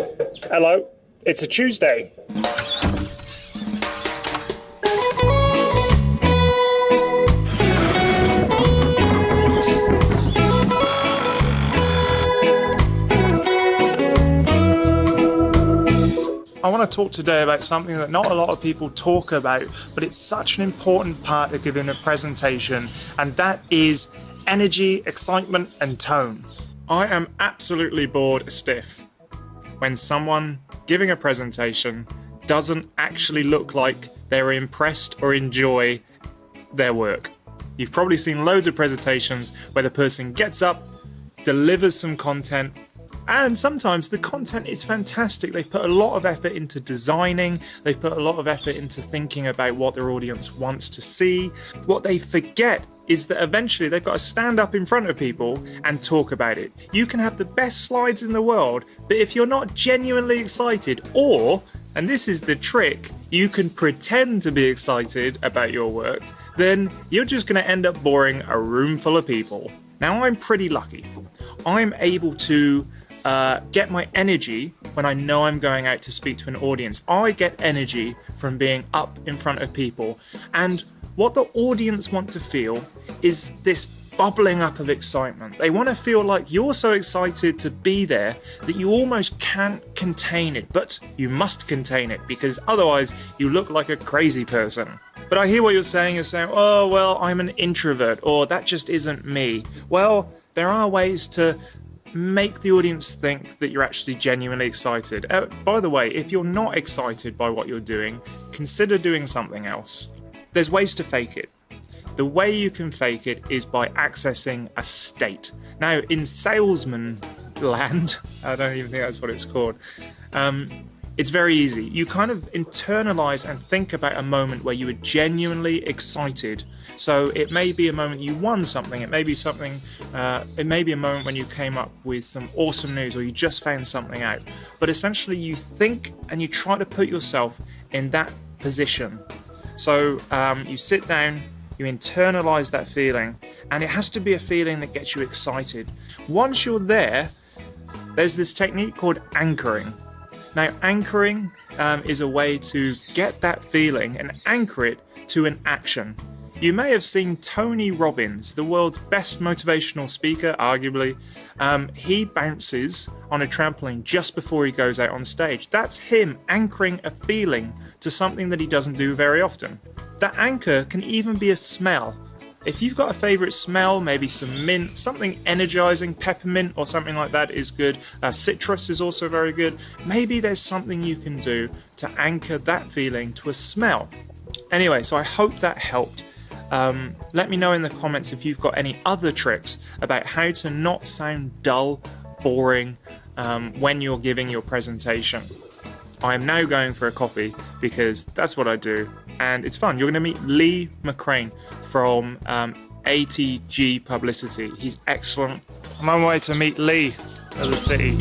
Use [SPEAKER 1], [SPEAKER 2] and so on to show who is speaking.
[SPEAKER 1] Hello, it's a Tuesday. I want to talk today about something that not a lot of people talk about, but it's such an important part of giving a presentation, and that is energy, excitement, and tone. I am absolutely bored stiff when someone giving a presentation doesn't actually look like they're impressed or enjoy their work. You've probably seen loads of presentations where the person gets up, delivers some content, and sometimes the content is fantastic. They've put a lot of effort into designing, they've put a lot of effort into thinking about what their audience wants to see. What they forget is that eventually they've got to stand up in front of people and talk about it. You can have the best slides in the world, but if you're not genuinely excited, or, and this is the trick, you can pretend to be excited about your work, then you're just going to end up boring a room full of people. Now, I'm pretty lucky. I'm able to get my energy when I know I'm going out to speak to an audience. I get energy from being up in front of people, and what the audience want to feel is this bubbling up of excitement. They want to feel like you're so excited to be there that you almost can't contain it, but you must contain it because otherwise you look like a crazy person. But I hear what you're saying. You're saying, oh, well, I'm an introvert, or that just isn't me. Well, there are ways to make the audience think that you're actually genuinely excited. By the way, if you're not excited by what you're doing, consider doing something else. There's ways to fake it. The way you can fake it is by accessing a state. Now, in salesman land, I don't even think that's what it's called, it's very easy. You kind of internalize and think about a moment where you were genuinely excited. So it may be a moment you won something. It may be a moment when you came up with some awesome news, or you just found something out. But essentially, you think and you try to put yourself in that position. So you sit down, you internalize that feeling, and it has to be a feeling that gets you excited. Once you're there, there's this technique called anchoring. Now, anchoring is a way to get that feeling and anchor it to an action. You may have seen Tony Robbins, the world's best motivational speaker, arguably. He bounces on a trampoline just before he goes out on stage. That's him anchoring a feeling to something that he doesn't do very often. That anchor can even be a smell. If you've got a favorite smell, maybe some mint, something energizing, peppermint or something like that is good. Citrus is also very good. Maybe there's something you can do to anchor that feeling to a smell. Anyway, so I hope that helped. Let me know in the comments if you've got any other tricks about how to not sound dull, boring when you're giving your presentation. I am now going for a coffee because that's what I do, and it's fun. You're going to meet Lee McCrane from ATG Publicity. He's excellent. I'm on my way to meet Lee at the city.